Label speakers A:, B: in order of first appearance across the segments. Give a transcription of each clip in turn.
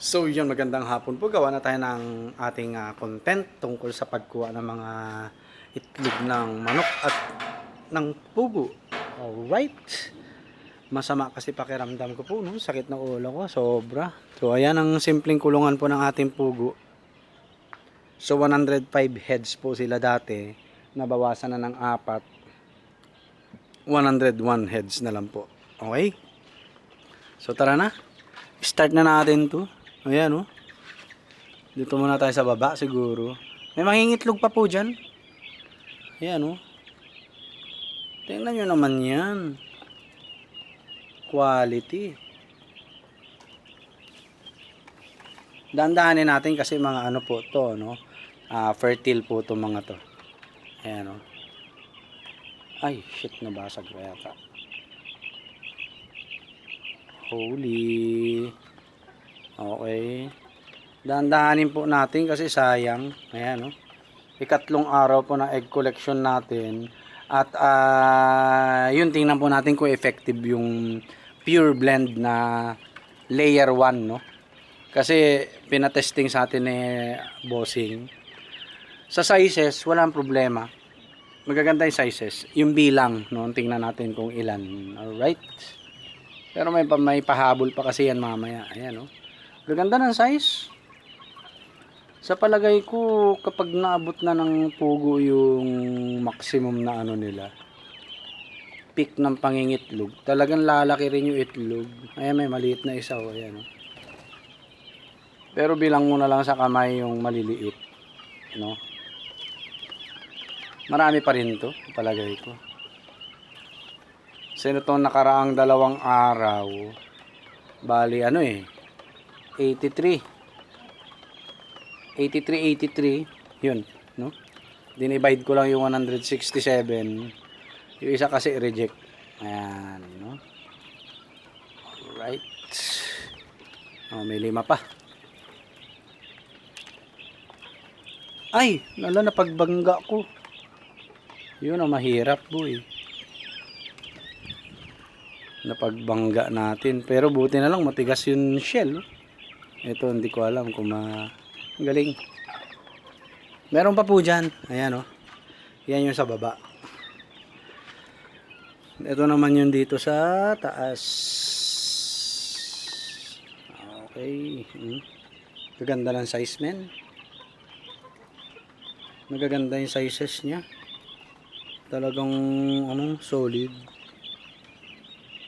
A: So yun, magandang hapon po. Gawa na tayo ng ating content tungkol sa pagkuha ng mga itlog ng manok at ng pugo. Alright. Masama kasi pakiramdam ko po, no? Sakit ng ulo ko, sobra. So ayan ang simpleng kulungan po ng ating pugo. So 105 heads po sila dati. Nabawasan na ng 4. 101 heads na lang po. Okay? So tara na. Start na natin to. Ayan, oh. Dito muna tayo sa baba siguro. May mangingitlog pa po dyan. Ayan, oh. Tingnan nyo naman yan. Quality. Dandahanin natin kasi mga ano po to, no? Fertile po to mga to. Ayan, oh. Ay, shit, nabasag ko yata. Holy. Okay. Dahan-dahanin po natin kasi sayang. Ayan, oh. Ikatlong araw po na egg collection natin. At yun, tingnan po natin kung effective yung pure blend na layer 1, no? Kasi pinatesting sa atin ni bossing. Sa sizes, walang problema. Magaganda yung sizes. Yung bilang, no? Tingnan natin kung ilan. Alright. Pero may pahabol pa kasi yan mamaya. Ayan, no? Gaganda ng size. Sa palagay ko, kapag naabot na ng pugo yung maximum na ano nila, peak ng pangingitlog, talagang lalaki rin yung itlog. Ayan, may maliit na isa. Oh, ayan, oh. Pero bilang mo na lang sa kamay yung maliliit, no? Marami pa rin to, palagay ko. Sino itong nakaraang 2 araw, bali ano 83, yun, no? Dinivide ko lang yung 167, yung isa kasi reject. Ayan, no? Alright. Oh, may 5 pa. Ay, napagbangga ko. Yun ang mahirap, boy. Napagbangga natin, pero buti na lang matigas yung shell. Ito hindi ko alam kung galing. Meron pa po dyan. Ayan, oh. Yan yung sa baba. Ito naman yung dito sa taas. Okay. Maganda ng size, men. Magaganda yung sizes niya. Talagang ano, solid.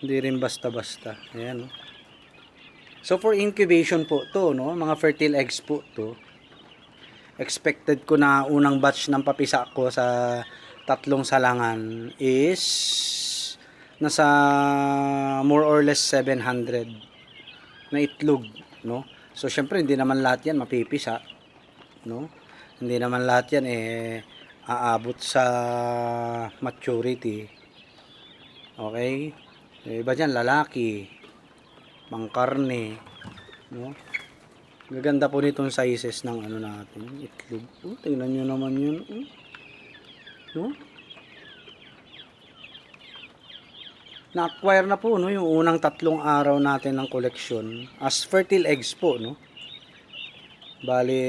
A: Hindi rin basta-basta. Ayan, oh. So for incubation po to, no, mga fertile eggs po to. Expected ko na unang batch ng papisa ko sa 3 salangan is nasa more or less 700 na itlog, no. So syempre hindi naman lahat yan mapipisa, no. Hindi naman lahat yan aabot sa maturity. Okay? Iba dyan, lalaki, pangkarne, no? Gaganda po nitong sizes ng ano natin, itlog. Tingnan nyo naman yun, no? Na-acquire na po, no, yung unang 3 araw natin ng collection as fertile eggs po, no? Bali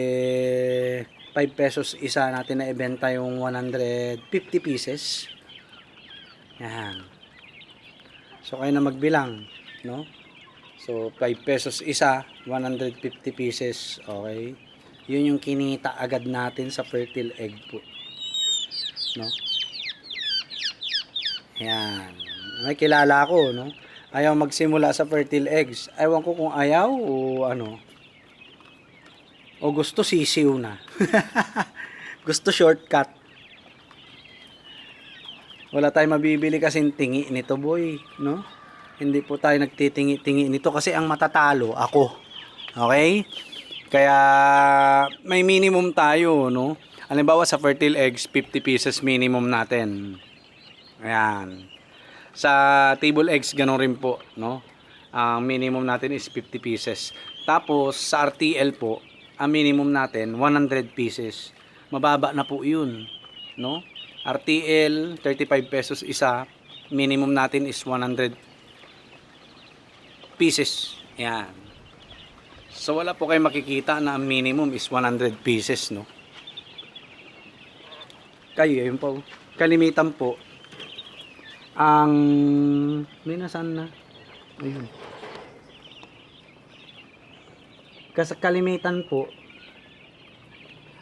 A: 5 pesos isa natin na ibenta yung 150 pieces. Yan. So kayo na magbilang, no? So 5 pesos isa, 150 pieces, okay? Yun yung kinita agad natin sa fertile egg po, no? Yan. May kilala ko, no? Ayaw magsimula sa fertile eggs. Ewan ko kung ayaw o ano. O gusto sisiw na. Gusto shortcut. Wala tayong mabibili kasing tingi nito, boy, no? Hindi po tayo nagtitingi-tingi nito kasi ang matatalo ako. Okay? Kaya may minimum tayo, no? Halimbawa sa fertile eggs, 50 pieces minimum natin. Ayan. Sa table eggs, ganun rin po, no? Ang minimum natin is 50 pieces. Tapos sa RTL po, ang minimum natin 100 pieces. Mababa na po 'yun, no? RTL 35 pesos isa, minimum natin is 100 pieces. Yan. So wala po kayo makikita na ang minimum is 100 pieces, no? Kayo, yun po. Kalimitan po, ang... May nasaan na? Ayun. Kasi kalimitan po,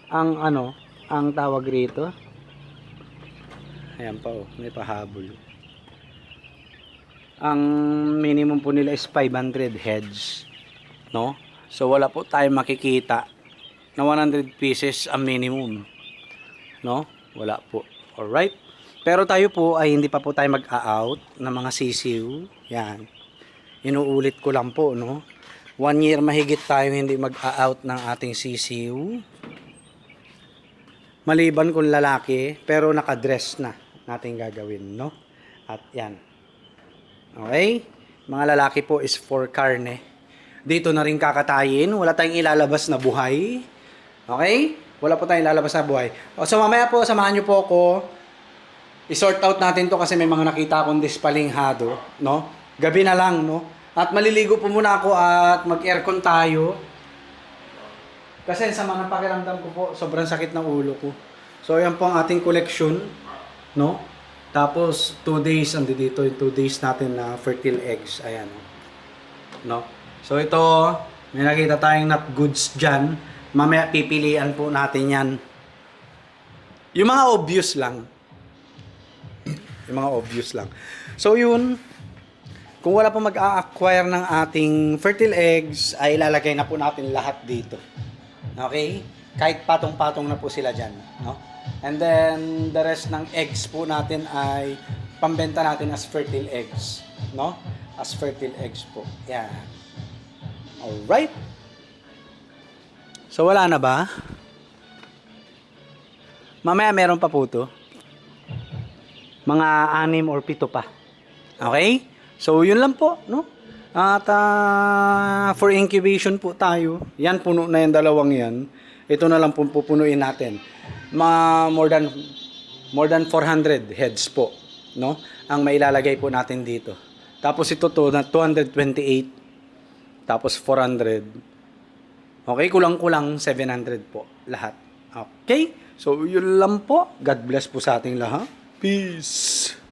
A: ang ano, ang tawag rito. Ayan pa oh, may pahabol. Ang minimum po nila is 500 heads, no? So wala po tayong makikita na 100 pieces ang minimum, no? Wala po. Alright? Pero tayo po ay hindi pa po tayo mag-a-out ng mga sisiw. Yan. Inuulit ko lang po, no? 1 year mahigit tayo hindi mag-a-out ng ating sisiw. Maliban kung lalaki, pero nakadress na natin gagawin, no? At yan. Okay? Mga lalaki po is for karne. Dito na rin kakatayin. Wala tayong ilalabas na buhay. Okay? Wala po tayong ilalabas na buhay. O, so mamaya po, samahan nyo po ako. I-sort out natin to kasi may mga nakita akong dispalinghado, no? Gabi na lang, no? At maliligo po muna ako at mag-aircon tayo. Kasi sa mga pakiramdam ko po, sobrang sakit ng ulo ko. So, yan po ang ating collection, no? Tapos, 2 days, andi dito yung 2 days natin na fertile eggs. Ayan, no? So, ito, may nakita tayong nut goods dyan. Mamaya pipilian po natin yan. Yung mga obvious lang. Yung mga obvious lang. So, yun. Kung wala pa mag-a-acquire ng ating fertile eggs, ay ilalagay na po natin lahat dito. Okay? Kahit patong-patong na po sila dyan. No? And then, the rest ng eggs po natin ay pambenta natin as fertile eggs. No? As fertile eggs po. Yan. Alright. So, wala na ba? Mamaya meron pa po to. Mga 6 or 7 pa. Okay? So, yun lang po, no? At for incubation po tayo. Yan, puno na yung dalawang yan. Ito na lang po pupunuin natin. More than 400 heads po, no? Ang mailalagay po natin dito. Tapos ito to na 228. Tapos 400. Okay, kulang-kulang 700 po lahat. Okay? So, yun lang po. God bless po sa ating lahat. Peace!